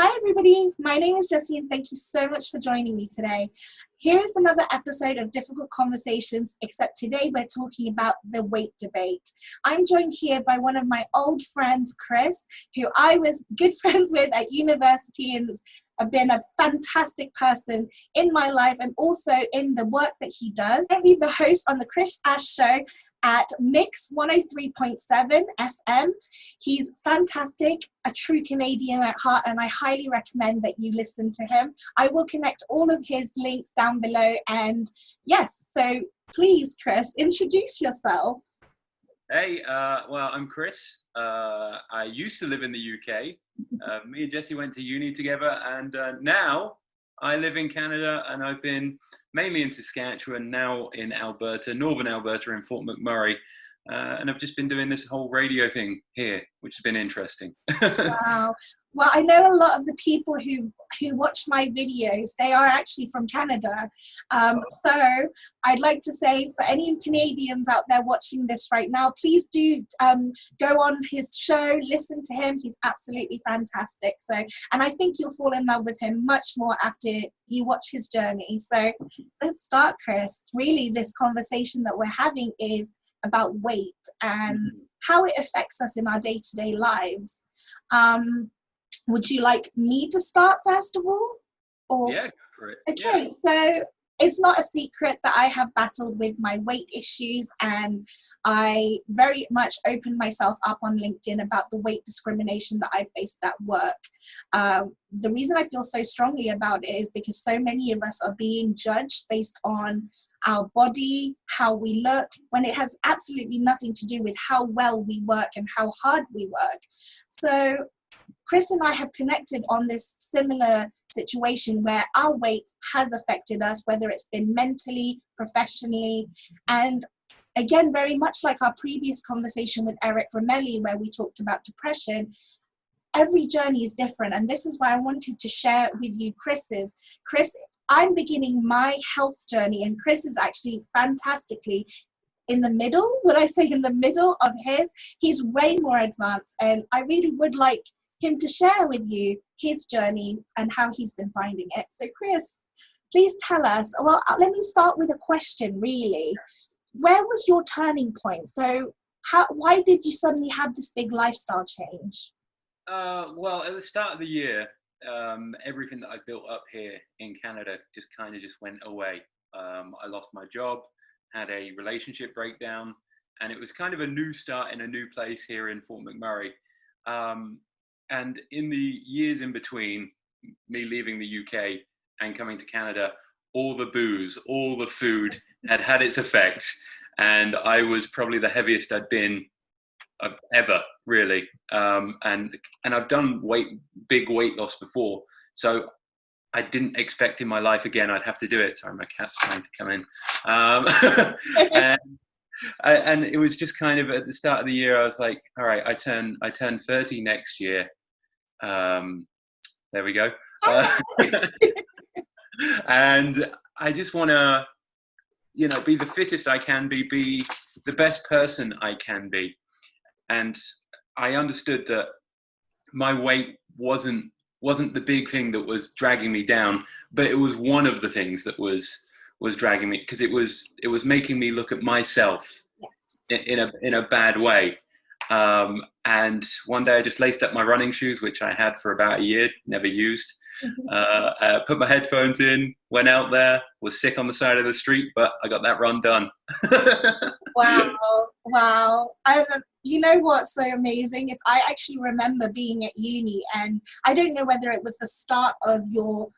Hi everybody, my name is Jessy and thank you so much for joining me today. Here is another episode of Difficult Conversations, except today we're talking about the weight debate. I'm joined here by one of my old friends, Chris, who I was good friends with at university and has been a fantastic person in my life and also in the work that he does. Currently the host on the Chris Ash Show at Mix 103.7 FM. He's fantastic, a true Canadian at heart, and I highly recommend that you listen to him. I will connect all of his links down below. And yes, so please, Chris, introduce yourself. Hey, well, I'm Chris. I used to live in the UK. Me and Jessy went to uni together, and now I live in Canada, and I've been mainly in Saskatchewan, now in Alberta, northern Alberta in Fort McMurray, and I've just been doing this whole radio thing here, which has been interesting. Wow. Well, I know a lot of the people who watch my videos, they are actually from Canada. So I'd like to say for any Canadians out there watching this right now, please do go on his show, listen to him. He's absolutely fantastic. So, and I think you'll fall in love with him much more after you watch his journey. So let's start, Chris. Really, this conversation that we're having is about weight and how it affects us in our day-to-day lives. Would you like me to start first of all? Or? Yeah, great. Okay, yeah. So it's not a secret that I have battled with my weight issues, and I very much opened myself up on LinkedIn about the weight discrimination that I faced at work. The reason I feel so strongly about it is because so many of us are being judged based on our body, how we look, when it has absolutely nothing to do with how well we work and how hard we work. So Chris and I have connected on this similar situation where our weight has affected us, whether it's been mentally, professionally, and again, very much like our previous conversation with Eric Romelli, where we talked about depression, every journey is different. And this is why I wanted to share with you Chris's. Chris, I'm beginning my health journey, and Chris is actually fantastically in the middle. Would I say in the middle of his? He's way more advanced, and I really would like him to share with you his journey and how he's been finding it. So Chris, please tell us, well, let me start with a question really. Where was your turning point? So why did you suddenly have this big lifestyle change? Well, at the start of the year, everything that I built up here in Canada just kind of just went away. I lost my job, had a relationship breakdown, and it was kind of a new start in a new place here in Fort McMurray. And in the years in between me leaving the UK and coming to Canada, all the booze, all the food had its effect. And I was probably the heaviest I'd been ever, really. And I've done big weight loss before. So I didn't expect in my life again I'd have to do it. Sorry, my cat's trying to come in. And it was just kind of at the start of the year, I was like, all right, I turn 30 next year. There we go. And I just want to, be the fittest I can be the best person I can be. And I understood that my weight wasn't the big thing that was dragging me down, but it was one of the things that was dragging me, because it was making me look at myself in a bad way. And one day I just laced up my running shoes, which I had for about a year, never used. Put my headphones in, went out there, was sick on the side of the street, but I got that run done. Wow. You know what's so amazing is I actually remember being at uni, and I don't know whether it was the start of your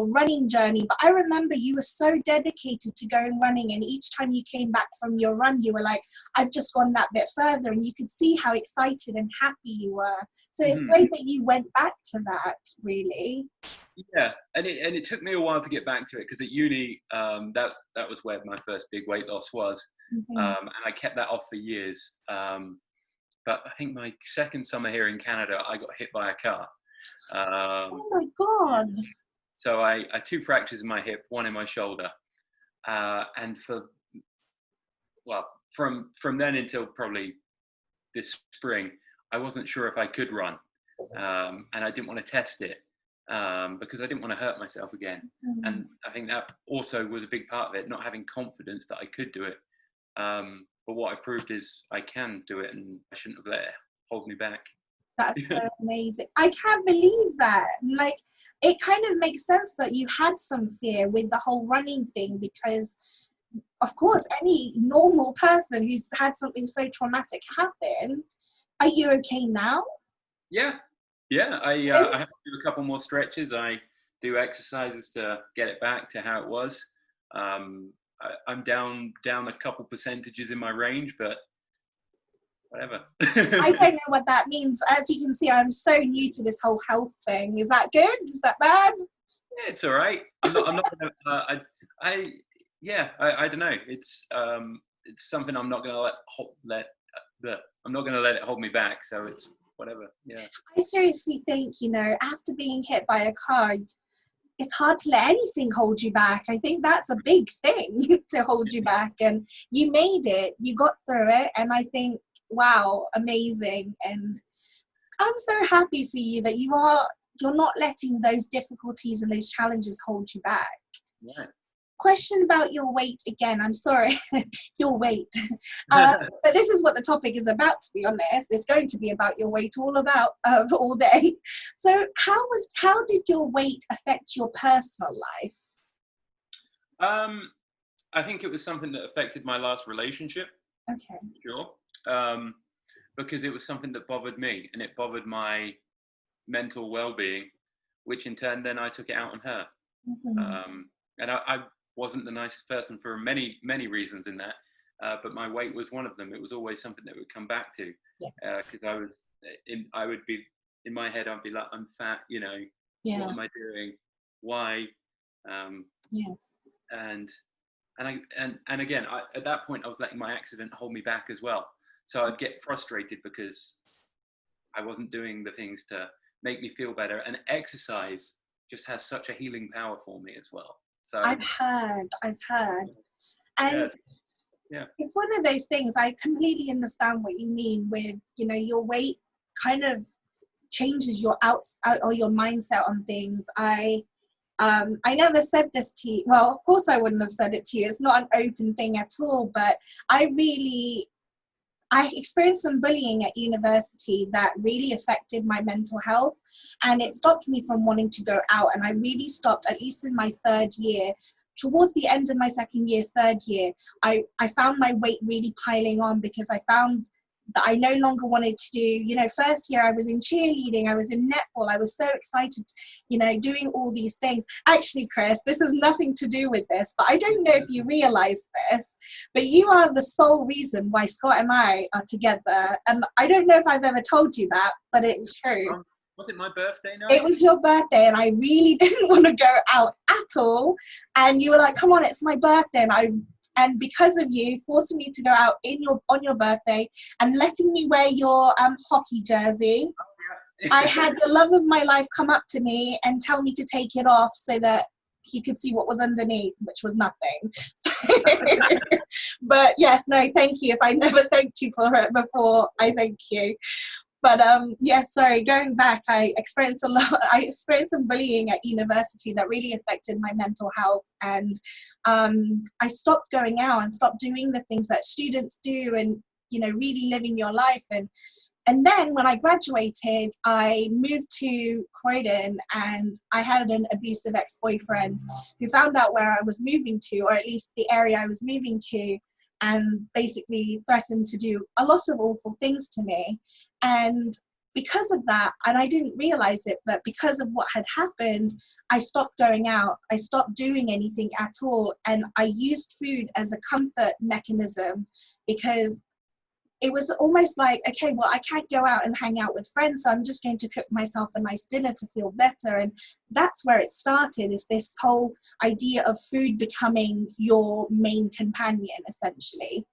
running journey, but I remember you were so dedicated to going running, and each time you came back from your run, you were like, I've just gone that bit further, and you could see how excited and happy you were. So it's great that you went back to that, really. Yeah, and it took me a while to get back to it, because at uni, that was where my first big weight loss was. And I kept that off for years. But I think my second summer here in Canada, I got hit by a car. Oh my God. So I had 2 fractures in my hip, 1 in my shoulder. And from then until probably this spring, I wasn't sure if I could run. And I didn't want to test it. because I didn't want to hurt myself again. Mm. And I think that also was a big part of it, not having confidence that I could do it. But what I've proved is I can do it, and I shouldn't have let it hold me back. That's so amazing. I can't believe that. Like, it kind of makes sense that you had some fear with the whole running thing, because of course any normal person who's had something so traumatic happen. Are you okay now? Yeah, I have to do a couple more stretches. I do exercises to get it back to how it was. I'm down a couple percentages in my range, but whatever. I don't know what that means. As you can see, I'm so new to this whole health thing. Is that good? Is that bad? Yeah, it's all right. I'm not gonna, I don't know. It's something I'm not gonna I'm not gonna let it hold me back. So it's whatever. Yeah. I seriously think, after being hit by a car, it's hard to let anything hold you back. I think that's a big thing to hold you back. And you made it. You got through it. And I think, wow, amazing. And I'm so happy for you that you're not letting those difficulties and those challenges hold you back. Yeah. Question about your weight again. I'm sorry, your weight. But this is what the topic is about, to be honest. It's going to be about your weight all day. So how did your weight affect your personal life? I think it was something that affected my last relationship. Okay. Sure. Because it was something that bothered me, and it bothered my mental well-being, which in turn then I took it out on her. Mm-hmm. And I wasn't the nicest person for many reasons in that, but my weight was one of them. It was always something that would come back to, because I would be in my head, I'd be like, I'm fat, Yeah. What am I doing? Why? Yes. And again, at that point I was letting my accident hold me back as well. So I'd get frustrated because I wasn't doing the things to make me feel better. And exercise just has such a healing power for me as well. So I've heard. And yeah, it's one of those things. I completely understand what you mean with, your weight kind of changes your or your mindset on things. I never said this to you. Well, of course I wouldn't have said it to you. It's not an open thing at all, but I experienced some bullying at university that really affected my mental health, and it stopped me from wanting to go out. And I really stopped, at least in my third year. Towards the end of my second year, third year, I found my weight really piling on, because I found that I no longer wanted to do, first year I was in cheerleading, I was in netball, I was so excited, doing all these things. Actually, Chris, this has nothing to do with this, but I don't know if you realize this, but you are the sole reason why Scott and I are together. And I don't know if I've ever told you that, but it's true. Was it my birthday night? It was your birthday, and I really didn't want to go out at all. And you were like, come on, it's my birthday. And because of you forcing me to go out on your birthday and letting me wear your hockey jersey, I had the love of my life come up to me and tell me to take it off so that he could see what was underneath, which was nothing. But yes, no, thank you. If I never thanked you for it before, I thank you. But sorry, going back, I experienced some bullying at university that really affected my mental health. And I stopped going out and stopped doing the things that students do, and, really living your life. And then when I graduated, I moved to Croydon, and I had an abusive ex-boyfriend who found out where I was moving to, or at least the area I was moving to, and basically threatened to do a lot of awful things to me. And because of that, and I didn't realize it, but because of what had happened, I stopped going out. I stopped doing anything at all. And I used food as a comfort mechanism, because it was almost like, okay, well, I can't go out and hang out with friends, so I'm just going to cook myself a nice dinner to feel better. And that's where it started, is this whole idea of food becoming your main companion, essentially.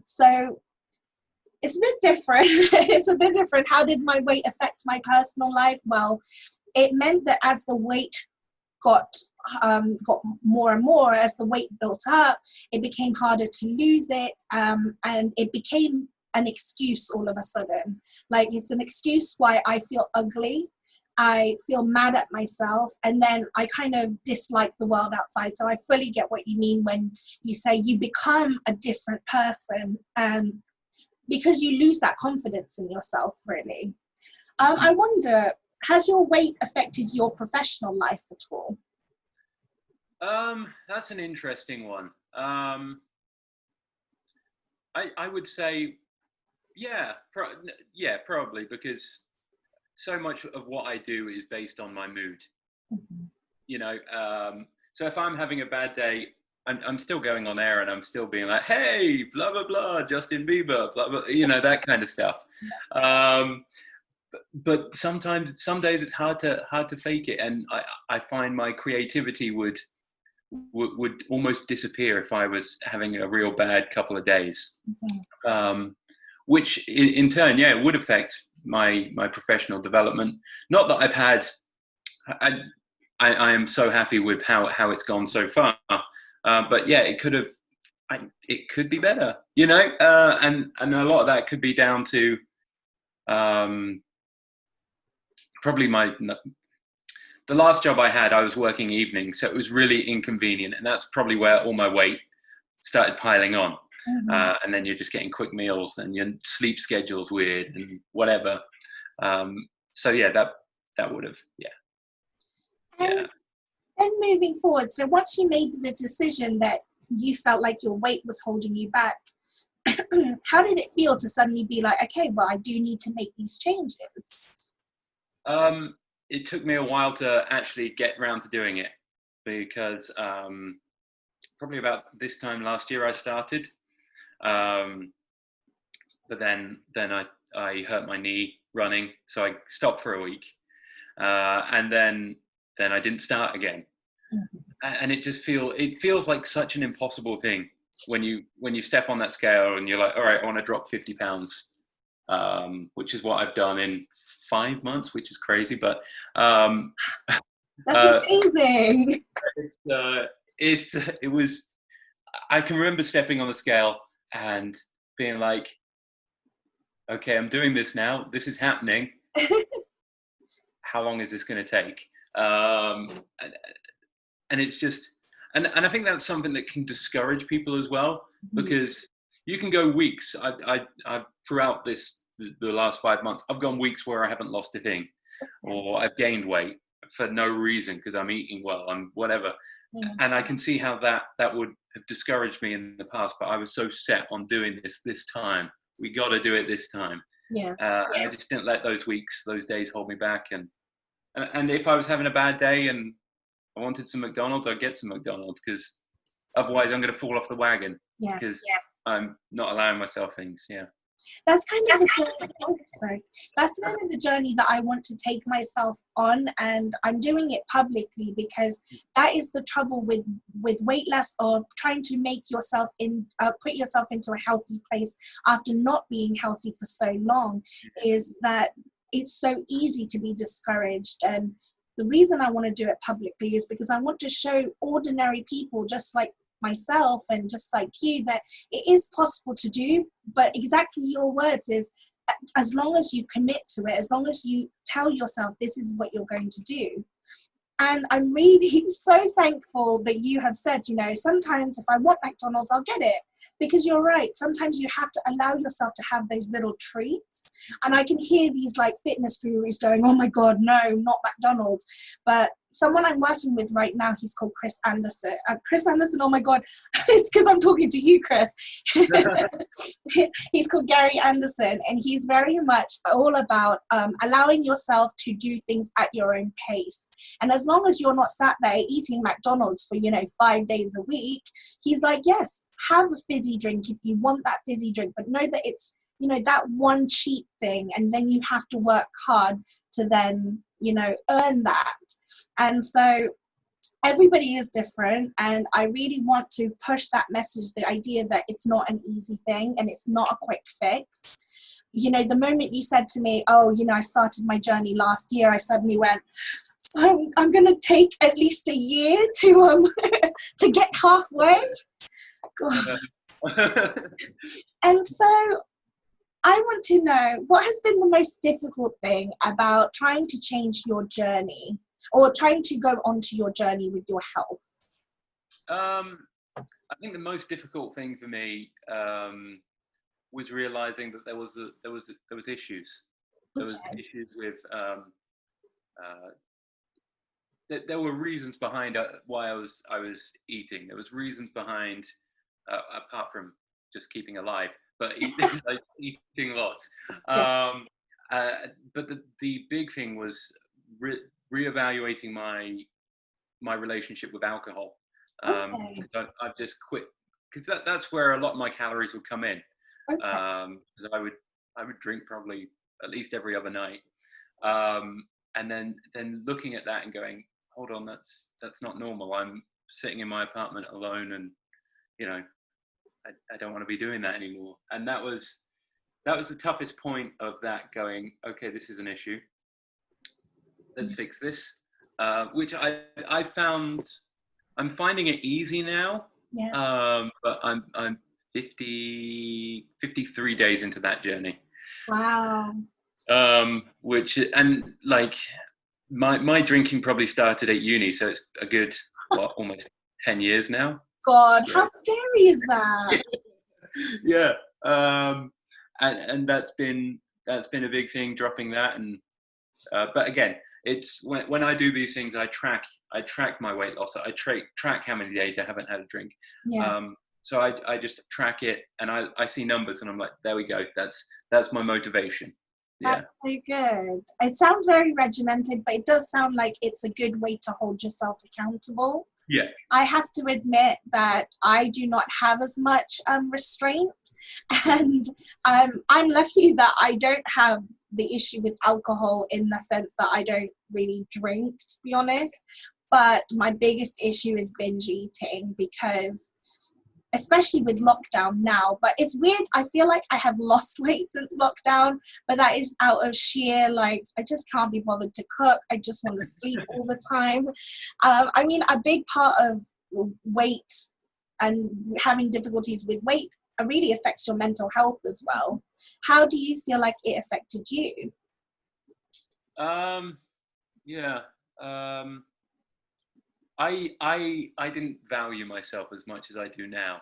So it's a bit different. It's a bit different. How did my weight affect my personal life? Well, it meant that as the weight got more and more, as the weight built up, it became harder to lose it, and it became an excuse all of a sudden. Like, it's an excuse why I feel ugly. I feel mad at myself, and then I kind of dislike the world outside. So I fully get what you mean when you say you become a different person, because you lose that confidence in yourself, really. I wonder, has your weight affected your professional life at all? That's an interesting one. I would say, yeah, probably, because so much of what I do is based on my mood. Mm-hmm. You know, so if I'm having a bad day, I'm still going on air and I'm still being like, hey, blah blah blah, Justin Bieber, blah blah, that kind of stuff. But sometimes, some days it's hard to fake it, and I find my creativity would almost disappear if I was having a real bad couple of days. Mm-hmm. Which in turn, yeah, it would affect my professional development. Not that I've had, I am so happy with how it's gone so far. But yeah, it could be better, and a lot of that could be down to probably the last job I had, I was working evenings, so it was really inconvenient, and that's probably where all my weight started piling on. Mm-hmm. And then you're just getting quick meals, and your sleep schedule's weird and whatever. So yeah, that would have, yeah. And then moving forward, so once you made the decision that you felt like your weight was holding you back, how did it feel to suddenly be like, okay, well, I do need to make these changes? It took me a while to actually get around to doing it, because probably about this time last year I started. But then I hurt my knee running, so I stopped for a week, and then I didn't start again. Mm-hmm. And it feels like such an impossible thing when you step on that scale and you're like, all right, I want to drop 50 pounds, which is what I've done in 5 months, which is crazy, but that's amazing. It was. I can remember stepping on the scale and being like, okay, I'm doing this now. This is happening. How long is this going to take? And it's just, and I think that's something that can discourage people as well, because you can go weeks. I throughout the last 5 months, I've gone weeks where I haven't lost a thing, or I've gained weight for no reason because I'm eating well, I'm whatever. Yeah. And I can see how that would have discouraged me in the past, but I was so set on doing this time. We got to do it this time. Yeah. And I just didn't let those days hold me back. And if I was having a bad day and I wanted some McDonald's, I'd get some McDonald's, because otherwise I'm going to fall off the wagon. Because I'm not allowing myself things. Yeah. That's kind of the journey that I want to take myself on, and I'm doing it publicly, because that is the trouble with weight loss, or trying to make yourself put yourself into a healthy place after not being healthy for so long, is that it's so easy to be discouraged. And the reason I want to do it publicly is because I want to show ordinary people just like myself and just like you that it is possible to do. But exactly your words is, as long as you commit to it, as long as you tell yourself this is what you're going to do. And I'm really so thankful that you have said, sometimes if I want McDonald's, I'll get it. Because you're right. Sometimes you have to allow yourself to have those little treats. And I can hear these like fitness gurus going, oh my God, no, not McDonald's. But someone I'm working with right now, he's called Chris Anderson. Chris Anderson, oh my God, it's because I'm talking to you, Chris. He's called Gary Anderson, and he's very much all about allowing yourself to do things at your own pace. And as long as you're not sat there eating McDonald's for, 5 days a week, he's like, yes, have a fizzy drink if you want that fizzy drink, but know that it's, that one cheat thing, and then you have to work hard to then, earn that. And so everybody is different, and I really want to push that message, the idea that it's not an easy thing and it's not a quick fix. The moment you said to me, oh, I started my journey last year, I suddenly went, so I'm going to take at least a year to to get halfway. And so I want to know, what has been the most difficult thing about trying to change your journey or trying to go onto your journey with your health? I think the most difficult thing for me was realizing that there was issues. There was Okay. issues with there were reasons behind why I was eating. There was reasons behind apart from just keeping alive, but like eating lots. Yeah. But the big thing was reevaluating my relationship with alcohol. Okay. I've just quit because that's where a lot of my calories would come in. Okay. 'Cause I would drink probably at least every other night, and then looking at that and going, hold on, that's not normal. I'm sitting in my apartment alone, and you know, I don't want to be doing that anymore. And that was the toughest point of that. Going, okay, this is an issue. Let's fix this. Which I found. I'm finding it easy now, Yeah. but I'm 53 days into that journey. Wow. Which, and like my drinking probably started at uni, so it's a good almost 10 years now. God, So, how scary is that? yeah. And that's been a big thing, dropping that. And but again, it's when I do these things, I track my weight loss. I track how many days I haven't had a drink. Yeah. So I just track it, and I see numbers, and I'm like, there we go. That's my motivation. Yeah. That's so good. It sounds very regimented, but it does sound like it's a good way to hold yourself accountable. Yeah. I have to admit that I do not have as much restraint, and I'm lucky that I don't have the issue with alcohol in the sense that I don't really drink, to be honest. But my biggest issue is binge eating, because especially with lockdown now, but it's weird, I feel like I have lost weight since lockdown, but that is out of sheer, like, I just can't be bothered to cook. I just want to sleep all the time. I mean, a big part of weight and having difficulties with weight really affects your mental health as well. How do you feel like it affected you? Yeah. I didn't value myself as much as I do now.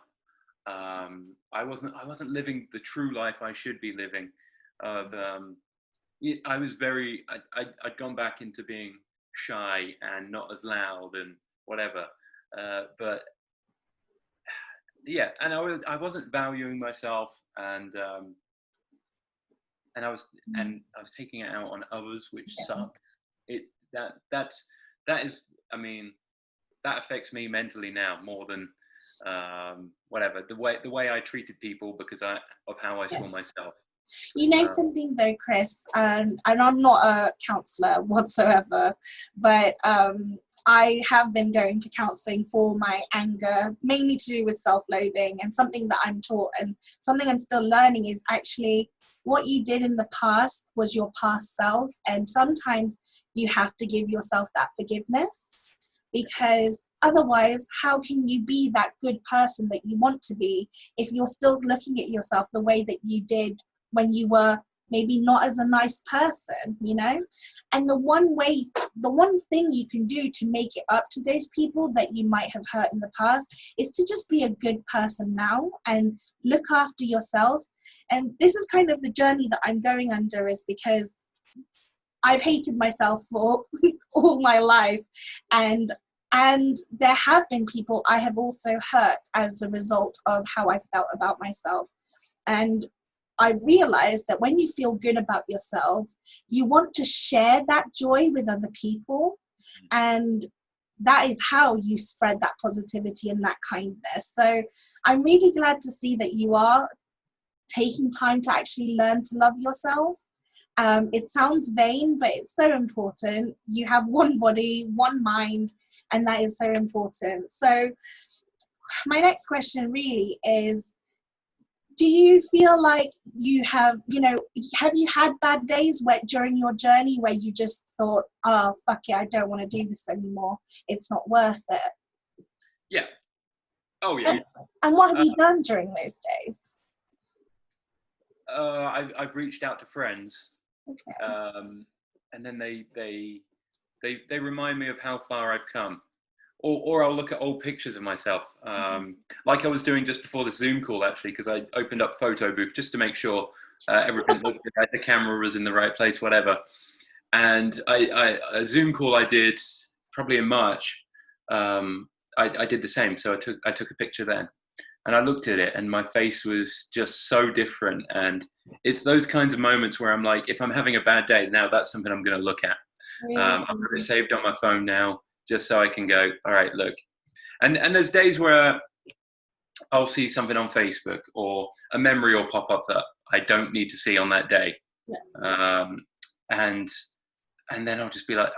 I wasn't living the true life I should be living. Of I was I'd gone back into being shy and not as loud and whatever. But yeah, and I wasn't valuing myself, and I was taking it out on others, which sucks. That is, I mean, that affects me mentally now more than whatever, the way I treated people because of how I saw myself. You know something though, Chris, and I'm not a counsellor whatsoever, but I have been going to counselling for my anger, mainly to do with self-loathing, and something that I'm taught and something I'm still learning is actually what you did in the past was your past self, and sometimes you have to give yourself that forgiveness, because otherwise how can you be that good person that you want to be if you're still looking at yourself the way that you did when you were maybe not as a nice person, you know? And the one thing you can do to make it up to those people that you might have hurt in the past is to just be a good person now and look after yourself. And this is kind of the journey that I'm going under, is because I've hated myself for all my life, and there have been people I have also hurt as a result of how I felt about myself. And I realized that when you feel good about yourself, you want to share that joy with other people. And that is how you spread that positivity and that kindness. So I'm really glad to see that you are taking time to actually learn to love yourself. It sounds vain, but it's so important. You have one body, one mind, and that is so important. So my next question really is, do you feel like you have you had bad days during your journey where you just thought, oh, fuck it, I don't want to do this anymore. It's not worth it. Yeah. Oh, yeah. And what have you done during those days? I've reached out to friends, Okay. and then they remind me of how far I've come. Or I'll look at old pictures of myself, like I was doing just before the Zoom call, actually, because I opened up Photo Booth just to make sure everything looked right, the camera was in the right place, whatever. And a Zoom call I did probably in March. I did the same, so I took a picture then, and I looked at it, and my face was just so different. And it's those kinds of moments where I'm like, if I'm having a bad day, now that's something I'm going to look at. I've got it saved on my phone now, just so I can go, all right, look. And there's days where I'll see something on Facebook or a memory will pop up that I don't need to see on that day. Yes. And then I'll just be like,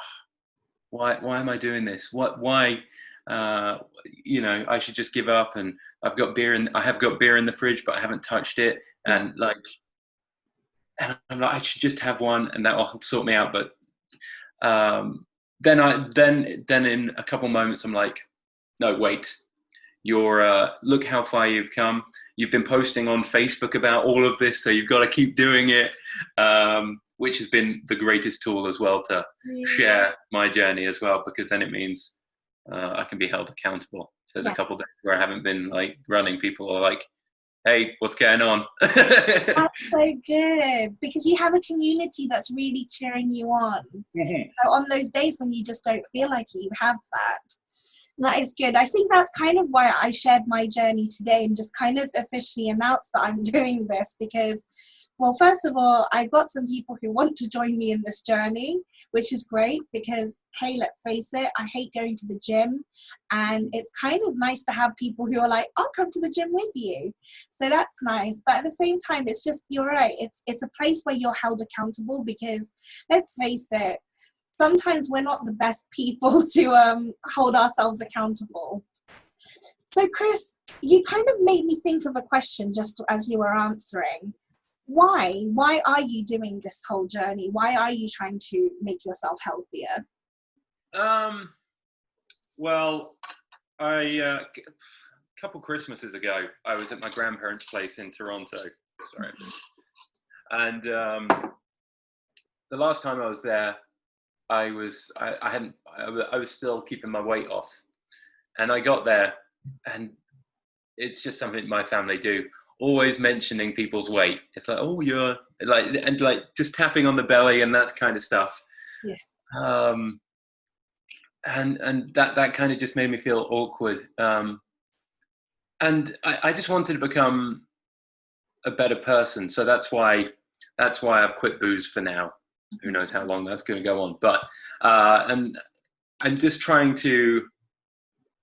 why am I doing this? Why? I should just give up. And I have got beer in the fridge, but I haven't touched it. And and I'm like, I should just have one, and that'll sort me out. But then in a couple moments, I'm like, no, wait. You're look how far you've come. You've been posting on Facebook about all of this, so you've got to keep doing it, which has been the greatest tool as well to share my journey as well, because then it means I can be held accountable. If there's a couple of days where I haven't been like running, people are like, hey, what's going on? That's so good, because you have a community that's really cheering you on. So on those days when you just don't feel like it, you have that. That is good. I think that's kind of why I shared my journey today and just kind of officially announced that I'm doing this, because, well, first of all, I've got some people who want to join me in this journey, which is great because, hey, let's face it, I hate going to the gym, and it's kind of nice to have people who are like, I'll come to the gym with you. So that's nice. But at the same time, it's just, you're right, it's a place where you're held accountable, because let's face it, sometimes we're not the best people to hold ourselves accountable. So Chris, you kind of made me think of a question just as you were answering. Why are you doing this whole journey? Why are you trying to make yourself healthier? Well, a couple Christmases ago, I was at my grandparents' place in Toronto. Sorry. And the last time I was there, I was still keeping my weight off, and I got there, and it's just something my family do, always mentioning people's weight. It's like, oh, you're like just tapping on the belly and that kind of stuff. Yes. And that kind of just made me feel awkward. And I just wanted to become a better person, so that's why I've quit booze for now. Who knows how long that's going to go on, but and I'm just trying to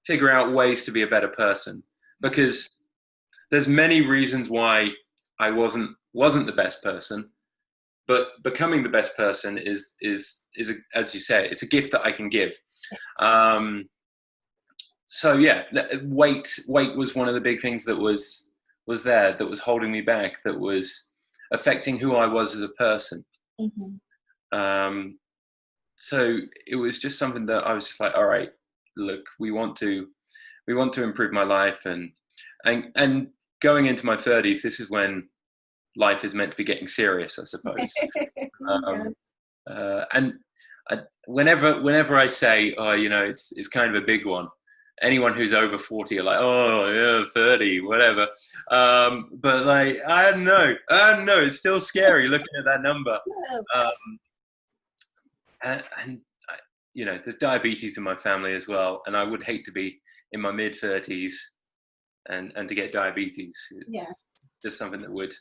figure out ways to be a better person, because there's many reasons why I wasn't the best person, but becoming the best person is as you say, it's a gift that I can give. So yeah, weight was one of the big things that was there, that was holding me back, that was affecting who I was as a person. So it was just something that I was just like, all right, look, we want to improve my life, and going into my 30s, this is when life is meant to be getting serious, I suppose. And whenever I say, oh, it's kind of a big one, anyone who's over 40 are like, oh yeah, 30, whatever. But like, I don't know, it's still scary looking at that number. And there's diabetes in my family as well, and I would hate to be in my mid 30s and to get diabetes. It's just something that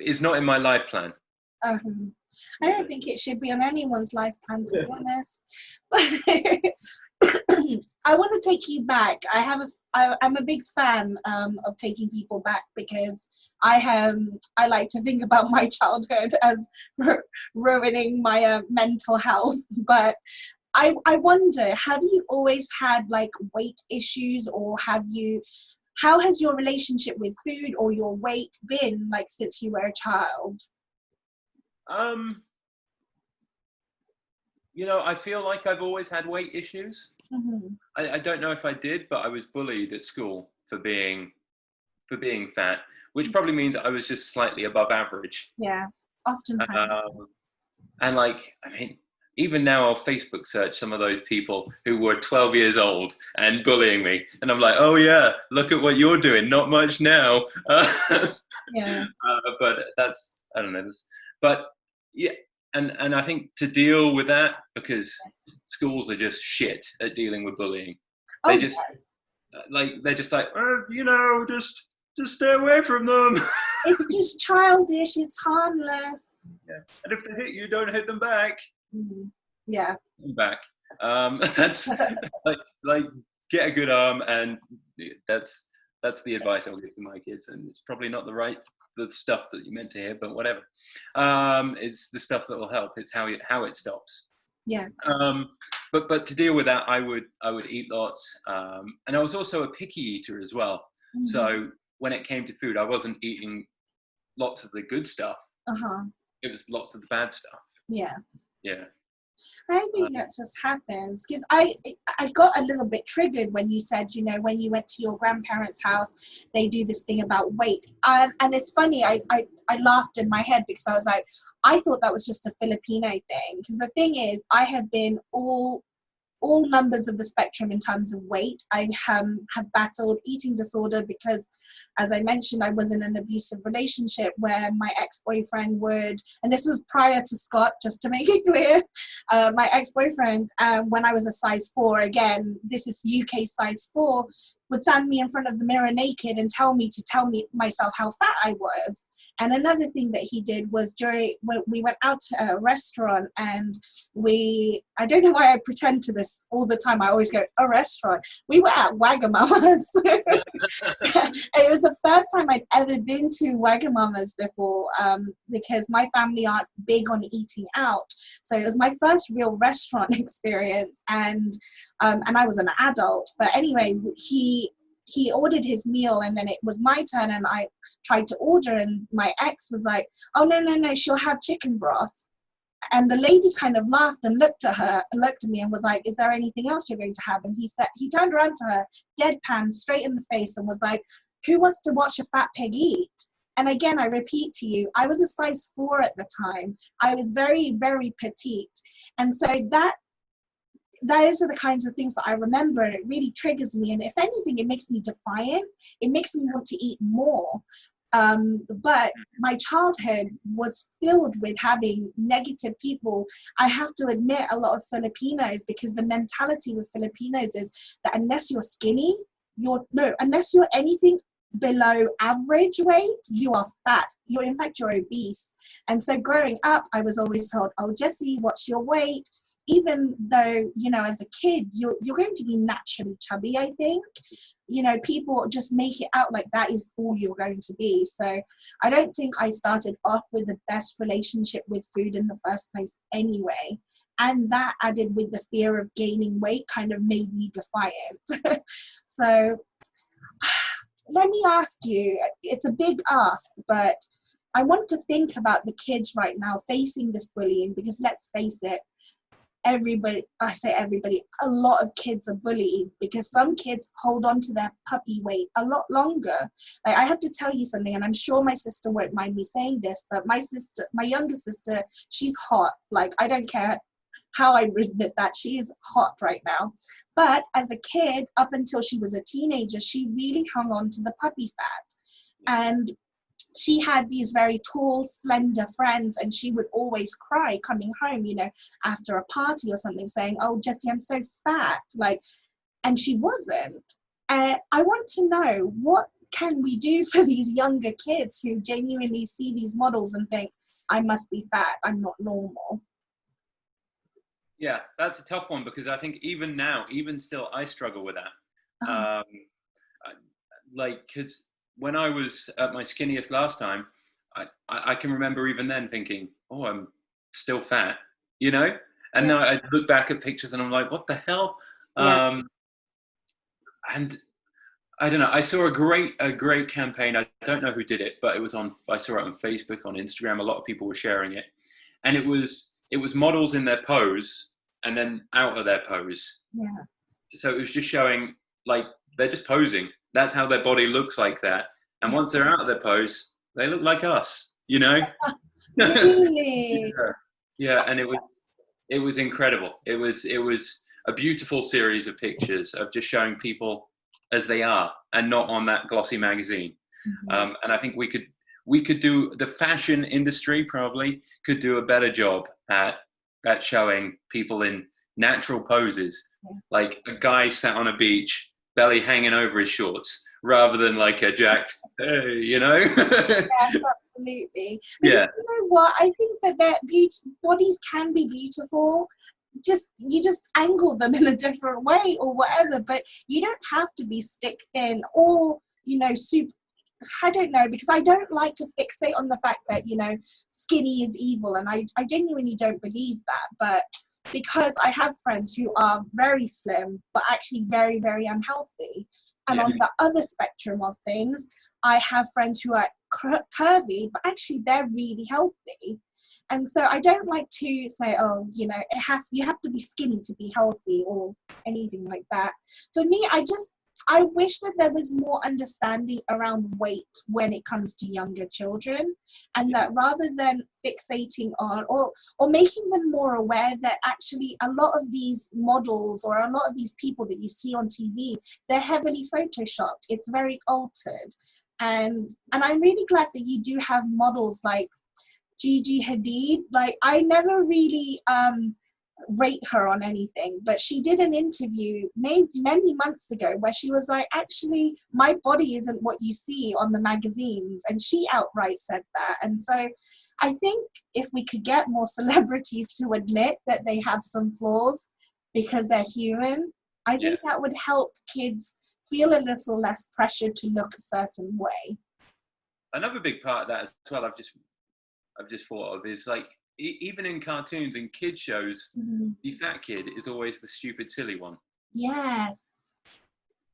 is not in my life plan. I don't think it should be on anyone's life plan, to be honest. I want to take you back. I'm a big fan of taking people back, because I like to think about my childhood as ruining my mental health. But I wonder, have you always had like weight issues, or how has your relationship with food or your weight been like since you were a child? I feel like I've always had weight issues. I don't know if I did, but I was bullied at school for being for being fat, which probably means I was just slightly above average. Yeah, oftentimes. And like, I mean, even now I'll Facebook search some of those people who were 12 years old and bullying me. And I'm like, oh yeah, look at what you're doing. Not much now. Yeah. But that's, I don't know. But yeah, and I think to deal with that, because schools are just shit at dealing with bullying. They just, they're just like, you know, just stay away from them. It's just childish. It's harmless. Yeah. And if they hit you, don't hit them back. Mm-hmm. Yeah. Back. That's like get a good arm, and that's the advice I'll give to my kids. And it's probably not the stuff that you meant to hear, but whatever. It's the stuff that will help. It's how it stops. Yeah. But to deal with that, I would eat lots, and I was also a picky eater as well. Mm-hmm. So when it came to food, I wasn't eating lots of the good stuff. It was lots of the bad stuff. Yeah. Yeah. I think that just happens, because I got a little bit triggered when you said, you know, when you went to your grandparents' house, they do this thing about weight. And it's funny, I laughed in my head, because I was like, I thought that was just a Filipino thing. Because the thing is, I have been all numbers of the spectrum in terms of weight. I have battled eating disorder because, as I mentioned, I was in an abusive relationship where my ex-boyfriend would, and this was prior to Scott, just to make it clear, my ex-boyfriend, when I was a size 4, again, this is UK size 4, would stand me in front of the mirror naked and tell me myself how fat I was. And another thing that he did was when we went out to a restaurant, and I don't know why I pretend to this all the time. I always go, a restaurant. We were at Wagamama's. It was the first time I'd ever been to Wagamama's before, because my family aren't big on eating out. So it was my first real restaurant experience, and I was an adult. But anyway, he ordered his meal, and then it was my turn, and I tried to order, and my ex was like, oh, no, she'll have chicken broth. And the lady kind of laughed and looked at me and was like, is there anything else you're going to have? And he turned around to her, deadpan, straight in the face, and was like, who wants to watch a fat pig eat? And again, I repeat to you, I was a size 4 at the time. I was very, very petite. And so those are the kinds of things that I remember, and it really triggers me. And if anything, it makes me defiant. It makes me want to eat more. But my childhood was filled with having negative people. I have to admit, a lot of Filipinos, because the mentality with Filipinos is that unless you're skinny, unless you're anything below average weight, you are fat. You're obese. And so growing up, I was always told, oh, Jessy, what's your weight? Even though, you know, as a kid, you're going to be naturally chubby, I think. You know, people just make it out like that is all you're going to be. So I don't think I started off with the best relationship with food in the first place anyway. And that, added with the fear of gaining weight, kind of made me defiant. So let me ask you, it's a big ask, but I want to think about the kids right now facing this bullying, because let's face it, a lot of kids are bullied, because some kids hold on to their puppy weight a lot longer. Like, I have to tell you something, and I'm sure my sister won't mind me saying this, but my younger sister, she's hot. Like, I don't care how I read that, she is hot right now. But as a kid, up until she was a teenager, she really hung on to the puppy fat. And she had these very tall, slender friends, and she would always cry coming home, you know, after a party or something, saying, oh, Jessy, I'm so fat. Like, and she wasn't. I want to know, what can we do for these younger kids who genuinely see these models and think, I must be fat, I'm not normal? Yeah, that's a tough one, because I think even now, even still, I struggle with that. Because when I was at my skinniest last time, I can remember even then thinking, oh, I'm still fat, you know? And now I look back at pictures and I'm like, what the hell? Yeah. And I don't know, I saw a great campaign. I don't know who did it, but I saw it on Facebook, on Instagram. A lot of people were sharing it. And it was models in their pose and then out of their pose. Yeah. So it was just showing, like, they're just posing. That's how their body looks like that. And once they're out of their pose, they look like us, you know? Really? Yeah. Yeah, and it was incredible. It was a beautiful series of pictures of just showing people as they are and not on that glossy magazine. Mhm. And I think we could do, the fashion industry probably could do a better job at showing people in natural poses, like a guy sat on a beach, belly hanging over his shorts, rather than like a jacked, hey, you know? Yes, absolutely. Because Yeah, you know what? I think that their bodies can be beautiful. Just you just angle them in a different way or whatever, but you don't have to be stick thin or super. I don't know, because I don't like to fixate on the fact that skinny is evil, and I genuinely don't believe that. But because I have friends who are very slim but actually very, very unhealthy, and yeah, on the other spectrum of things, I have friends who are curvy but actually they're really healthy. And so I don't like to say, oh, you have to be skinny to be healthy or anything like that. For me, I wish that there was more understanding around weight when it comes to younger children, and that rather than fixating on or making them more aware that actually a lot of these models or a lot of these people that you see on TV, they're heavily photoshopped. It's very altered. And I'm really glad that you do have models like Gigi Hadid. Like, I never really rate her on anything, but she did an interview many months ago where she was like, actually my body isn't what you see on the magazines, and she outright said that. And so I think if we could get more celebrities to admit that they have some flaws because they're human, I yeah. think that would help kids feel a little less pressure to look a certain way. Another big part of that as well, I've just thought of is like, even in cartoons and kids shows, Mhm. the fat kid is always the stupid, silly one. Yes.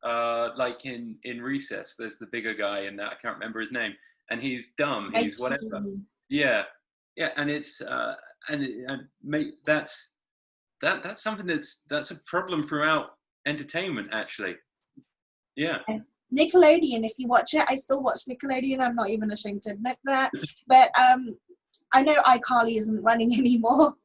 Like in Recess, there's the bigger guy, and I can't remember his name, and he's dumb, he's whatever. Mikey. Yeah, yeah, and it's that's something that's a problem throughout entertainment, actually. Yeah, Yes. Nickelodeon, if you watch it, I still watch Nickelodeon. I'm not even ashamed to admit that. But I know iCarly isn't running anymore.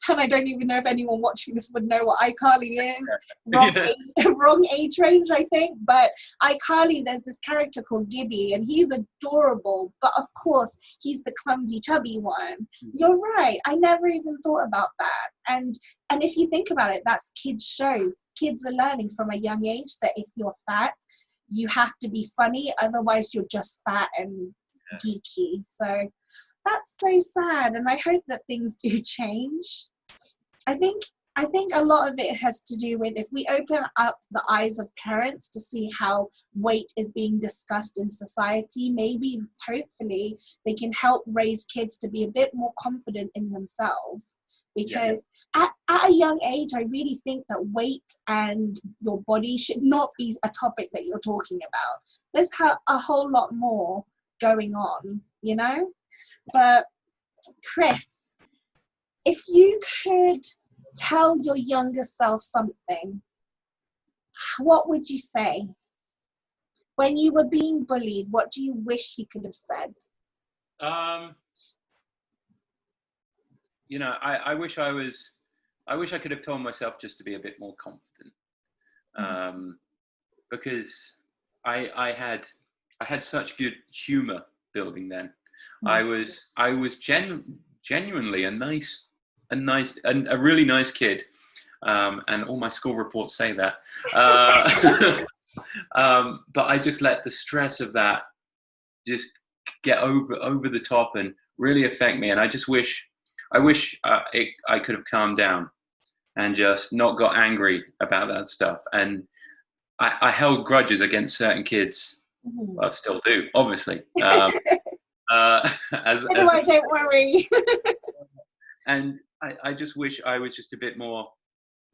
And I don't even know if anyone watching this would know what iCarly is. Wrong yeah, age, wrong age range, I think. But iCarly, there's this character called Gibby, and he's adorable. But of course, he's the clumsy, chubby one. You're right. I never even thought about that. And if you think about it, that's kids' shows. Kids are learning from a young age that if you're fat, you have to be funny. Otherwise, you're just fat and geeky. So that's so sad, and I hope that things do change. I think I think a lot of it has to do with if we open up the eyes of parents to see how weight is being discussed in society, maybe hopefully they can help raise kids to be a bit more confident in themselves. yeah. Because at a young age, I really think that weight and your body should not be a topic that you're talking about. There's a whole lot more going on, you know? But Chris, if you could tell your younger self something, what would you say? When you were being bullied, what do you wish you could have said? Um, I wish I wish I could have told myself just to be a bit more confident, um, because I had such good humor building then. I was genuinely a really nice kid, and all my school reports say that. But I just let the stress of that just get over the top and really affect me. And I wish I could have calmed down and just not got angry about that stuff. And I held grudges against certain kids. Mhm. Well, I still do, obviously. So do I, don't worry. And I just wish I was just a bit more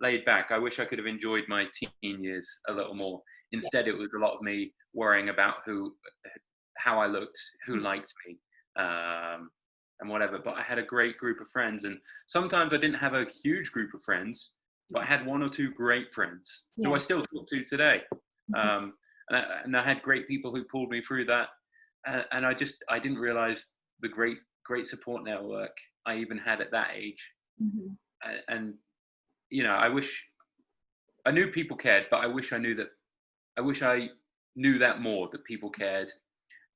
laid back. I wish I could have enjoyed my teen years a little more. Instead, it was a lot of me worrying about how I looked, who liked me, and whatever. But I had a great group of friends, and sometimes I didn't have a huge group of friends, but I had one or two great friends who I Yeah. still talk to today. Um, and I had great people who pulled me through that, and I didn't realize the great support network I even had at that age. Mm-hmm. And you know, I knew people cared, but I wish I knew that more, that people cared,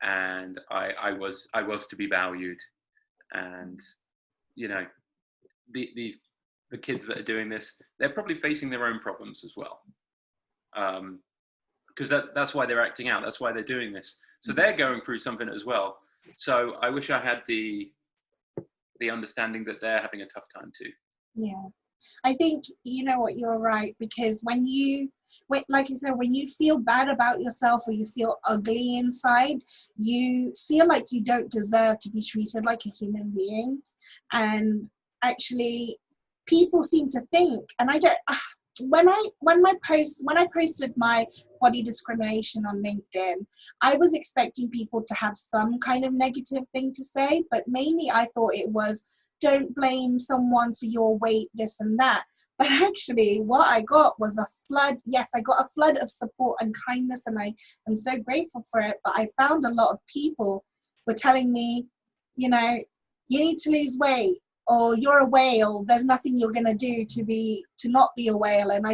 and I was to be valued. And you know, the kids that are doing this, they're probably facing their own problems as well, because that's why they're acting out, that's why they're doing this, so they're going through something as well. So I wish I had the understanding that they're having a tough time too. Yeah, I think, you know what, you're right, because when like I said, when you feel bad about yourself or you feel ugly inside, you feel like you don't deserve to be treated like a human being. And actually, people seem to think, and I don't, when I posted my body discrimination on LinkedIn, I was expecting people to have some kind of negative thing to say, but mainly I thought it was, don't blame someone for your weight, this and that. But actually what I got was a flood. Yes, I got a flood of support and kindness, and I am so grateful for it. But I found a lot of people were telling me, you know, you need to lose weight, or you're a whale, there's nothing you're going to do to not be a whale. And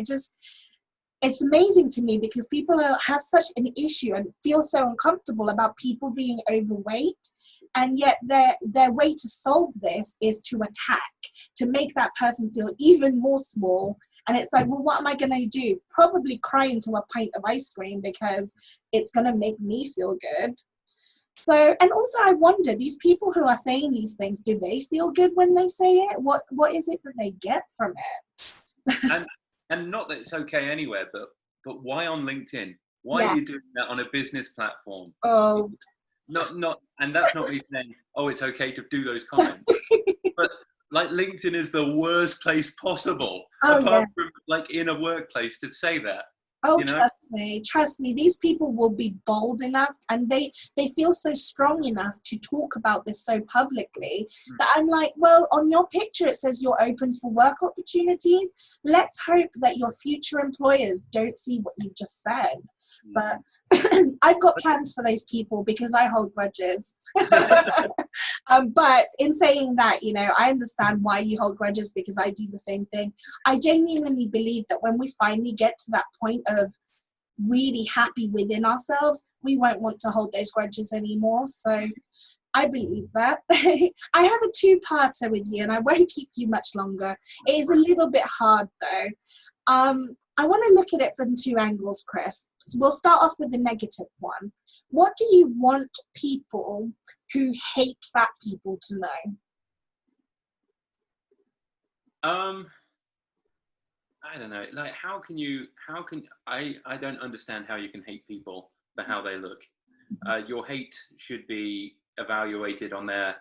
it's amazing to me, because people have such an issue and feel so uncomfortable about people being overweight, and yet their way to solve this is to attack, to make that person feel even more small. And it's like, well, what am I going to do? Probably cry into a pint of ice cream, because it's going to make me feel good. So, and also I wonder, these people who are saying these things, do they feel good when they say it? What is it that they get from it? And not that it's okay anywhere, but why on LinkedIn? Why are you doing that on a business platform? Oh, not, and that's not me saying, oh, it's okay to do those comments, but like, LinkedIn is the worst place possible, apart from like in a workplace, to say that. Oh, you know? trust me, these people will be bold enough, and they feel so strong enough to talk about this so publicly that I'm like, well, on your picture it says you're open for work opportunities. Let's hope that your future employers don't see what you just said. But I've got plans for those people, because I hold grudges. But in saying that, you know, I understand why you hold grudges, because I do the same thing. I genuinely believe that when we finally get to that point of really happy within ourselves, we won't want to hold those grudges anymore. So I believe that. I have a two-parter with you, and I won't keep you much longer. It is a little bit hard though. I want to look at it from two angles, Chris. So we'll start off with the negative one. What do you want people who hate fat people to know? I don't know. Like, I don't understand how you can hate people for how they look. Your hate should be evaluated on their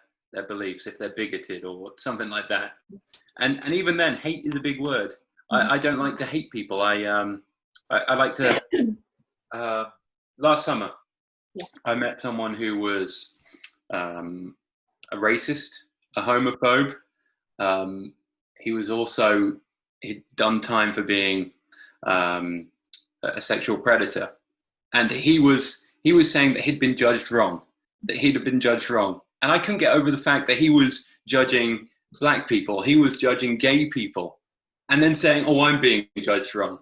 beliefs, if they're bigoted or something like that. And even then, hate is a big word. I don't like to hate people. I like to. Last summer, I met someone who was a racist, a homophobe. He was also, he'd done time for being a sexual predator, and he was saying that he'd been judged wrong, and I couldn't get over the fact that he was judging black people, he was judging gay people, and then saying, oh, I'm being judged wrong.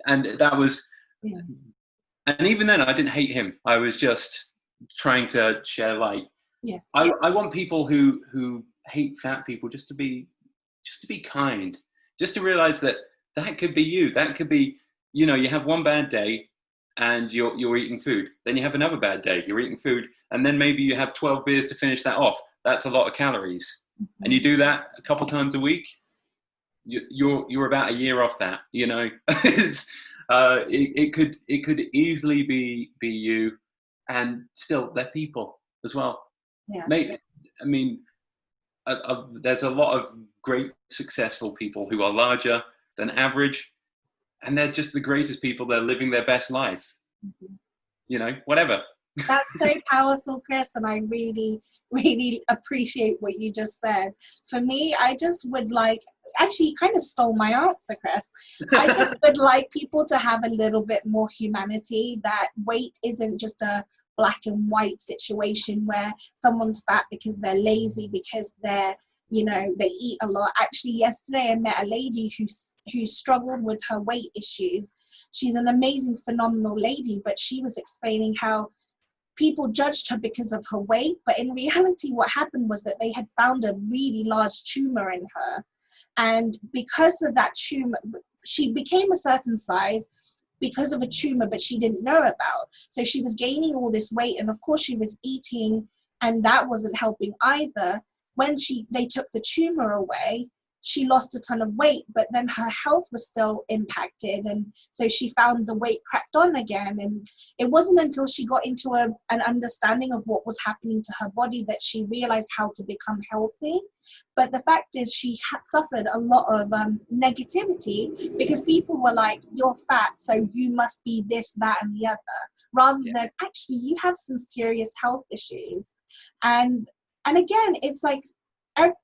And that was, and even then I didn't hate him. I was just trying to share light. Yes. I want people who hate fat people just to be kind, just to realize that could be you. That could be, you know, you have one bad day and you're eating food. Then you have another bad day, you're eating food, and then maybe you have 12 beers to finish that off. That's a lot of calories. Mm-hmm. And you do that a couple times a week, you're about a year off that, you know. It's it could easily be you, and still they're people as well. Yeah. Maybe, I mean, there's a lot of great successful people who are larger than average, and they're just the greatest people. They're living their best life. Mm-hmm. You know, whatever. That's so powerful, Chris, and I really, really appreciate what you just said. For me, I just would like, actually, you kind of stole my answer, Chris. I just would like people to have a little bit more humanity, that weight isn't just a black and white situation where someone's fat because they're lazy, because they're, you know, they eat a lot. Actually, yesterday I met a lady who struggled with her weight issues. She's an amazing, phenomenal lady, but she was explaining how people judged her because of her weight, but in reality what happened was that they had found a really large tumor in her, and because of that tumor she became a certain size because of a tumor but she didn't know about. So she was gaining all this weight, and of course she was eating, and that wasn't helping either. When they took the tumor away, she lost a ton of weight, but then her health was still impacted, and so she found the weight cracked on again. And it wasn't until she got into an understanding of what was happening to her body that she realized how to become healthy. But the fact is, she had suffered a lot of negativity, because people were like, you're fat, so you must be this, that, and the other, rather than actually you have some serious health issues. And again, it's like,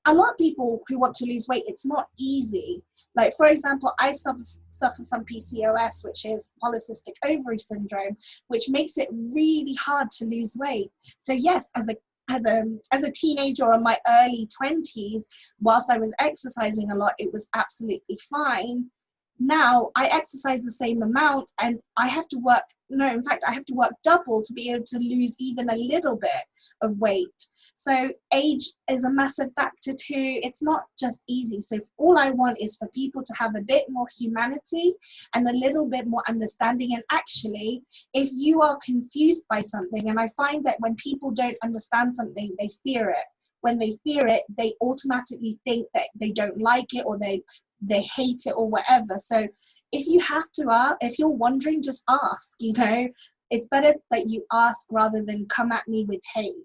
a lot of people who want to lose weight, it's not easy. Like, for example, I suffer from PCOS, which is polycystic ovary syndrome, which makes it really hard to lose weight. So yes, as a teenager or in my early 20s, whilst I was exercising a lot, it was absolutely fine. Now I exercise the same amount and I have to work, no, in fact, I have to work double to be able to lose even a little bit of weight. So age is a massive factor too. It's not just easy. So all I want is for people to have a bit more humanity and a little bit more understanding. And actually, if you are confused by something, and I find that when people don't understand something, they fear it. When they fear it, they automatically think that they don't like it, or they hate it, or whatever. So if you have to ask, if you're wondering, just ask. You know, it's better that you ask rather than come at me with hate.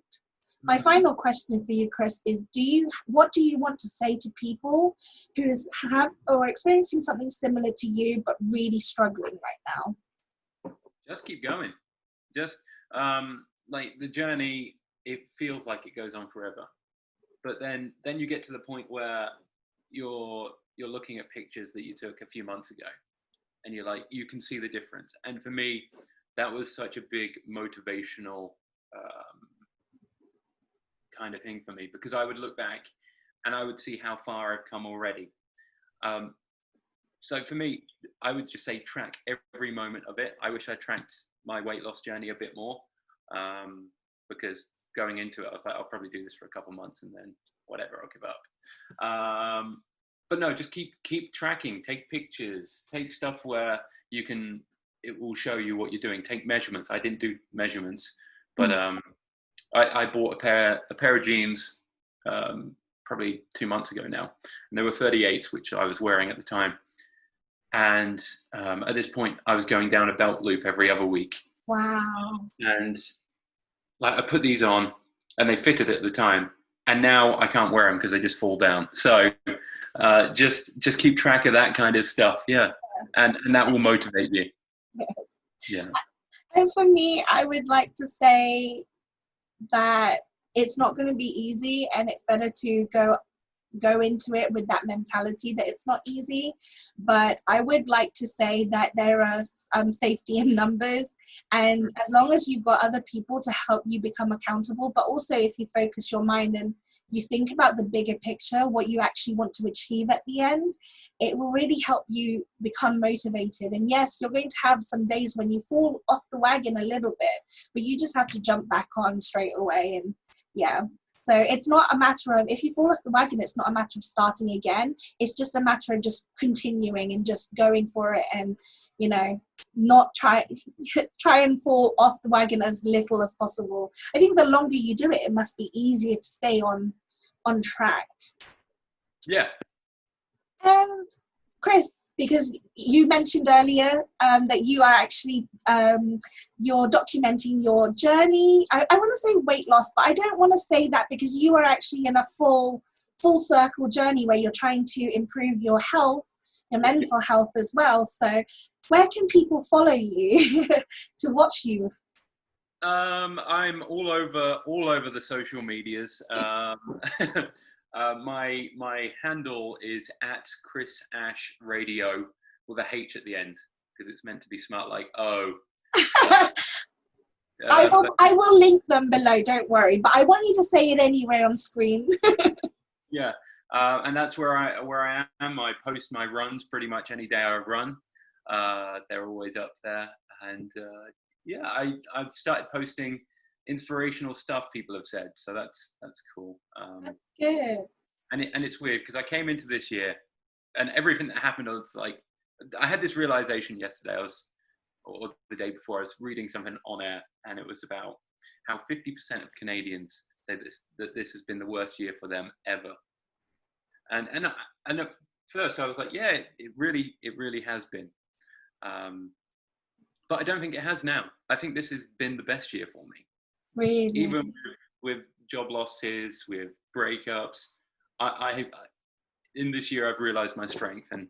My final question for you, Chris, is what do you want to say to people who have or are experiencing something similar to you but really struggling right now? Just keep going. Just like the journey, it feels like it goes on forever, but then you get to the point where you're looking at pictures that you took a few months ago, and you're like, you can see the difference. And for me, that was such a big motivational kind of thing for me, because I would look back and I would see how far I've come already. So for me, I would just say track every moment of it. I wish I tracked my weight loss journey a bit more, because going into it, I was like, I'll probably do this for a couple months and then whatever, I'll give up. But no, just keep tracking, take pictures, take stuff where it will show you what you're doing. Take measurements. I didn't do measurements, but I bought a pair of jeans probably 2 months ago now, and they were 38s, which I was wearing at the time. And at this point, I was going down a belt loop every other week. Wow. And like, I put these on, and they fitted at the time, and now I can't wear them because they just fall down. So just keep track of that kind of stuff, and that will motivate you. Yes. And for me, I would like to say that it's not going to be easy, and it's better to go into it with that mentality that it's not easy. But I would like to say that there are safety in numbers, and as long as you've got other people to help you become accountable, but also if you focus your mind and you think about the bigger picture, what you actually want to achieve at the end, it will really help you become motivated. And yes, you're going to have some days when you fall off the wagon a little bit, but you just have to jump back on straight away. And so it's not a matter of, if you fall off the wagon, it's not a matter of starting again. It's just a matter of just continuing and just going for it, and not try and fall off the wagon as little as possible. I think the longer you do it, it must be easier to stay on track. Yeah. And Chris, because you mentioned earlier that you are actually you're documenting your journey. I want to say weight loss, but I don't want to say that, because you are actually in a full circle journey where you're trying to improve your health, your mental health as well. So where can people follow you to watch you? I'm all over the social medias. My handle is at Chris Ash Radio with a H at the end because it's meant to be smart like oh. I will link them below, don't worry, but I want you to say it anyway on screen. Yeah, and that's where I am. I post my runs pretty much any day I run. They're always up there, and yeah, I've started posting inspirational stuff people have said, so that's cool. That's good. And it's weird because I came into this year, and everything that happened, I was like, I had this realization yesterday. Or the day before, I was reading something on air, and it was about how 50% of Canadians say that this has been the worst year for them ever. And at first I was like, yeah, it really has been. But I don't think it has now. I think this has been the best year for me. Really? Even with job losses, with breakups, I in this year I've realized my strength, and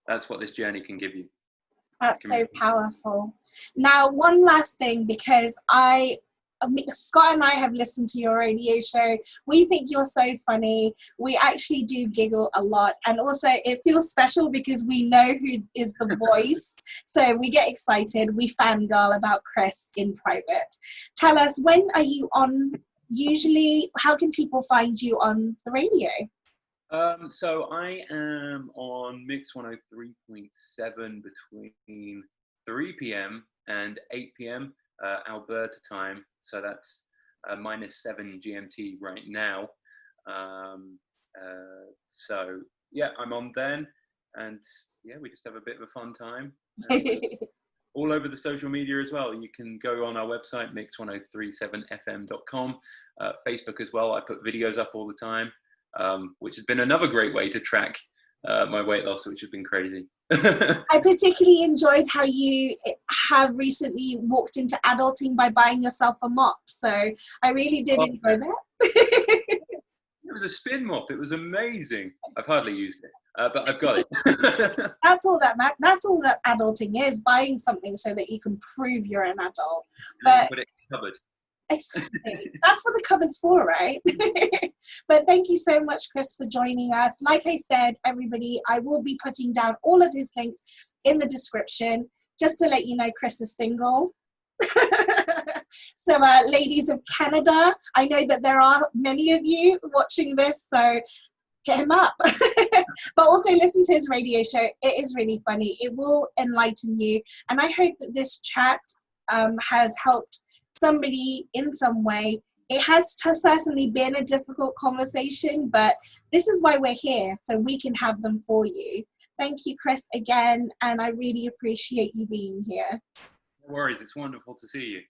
that's what this journey can give you. That's so powerful. Now, one last thing, because Scott and I have listened to your radio show. We think you're so funny. We actually do giggle a lot. And also it feels special because we know who is the voice. So we get excited. We fangirl about Chris in private. Tell us, when are you on usually? How can people find you on the radio? So I am on Mix 103.7 between 3 p.m. and 8 p.m. Alberta time. So that's -7 GMT right now. So yeah, I'm on then, and yeah, we just have a bit of a fun time. All over the social media as well. You can go on our website, mix1037fm.com, Facebook as well. I put videos up all the time. Which has been another great way to track my weight loss, which has been crazy. I particularly enjoyed how you have recently walked into adulting by buying yourself a mop. So I really did enjoy that. It was a spin mop. It was amazing. I've hardly used it, but I've got it. That's all that adulting is, buying something so that you can prove you're an adult. But put it in the cupboard. Exactly. That's what the cupboard's for, right? But thank you so much, Chris, for joining us. Like I said, everybody, I will be putting down all of his links in the description, just to let you know Chris is single. So ladies of Canada, I know that there are many of you watching this, so hit him up. But also listen to his radio show. It is really funny. It will enlighten you. And I hope that this chat has helped somebody in some way. It has certainly been a difficult conversation, but this is why we're here, so we can have them for you. Thank you, Chris, again, and I really appreciate you being here. No worries. It's wonderful to see you.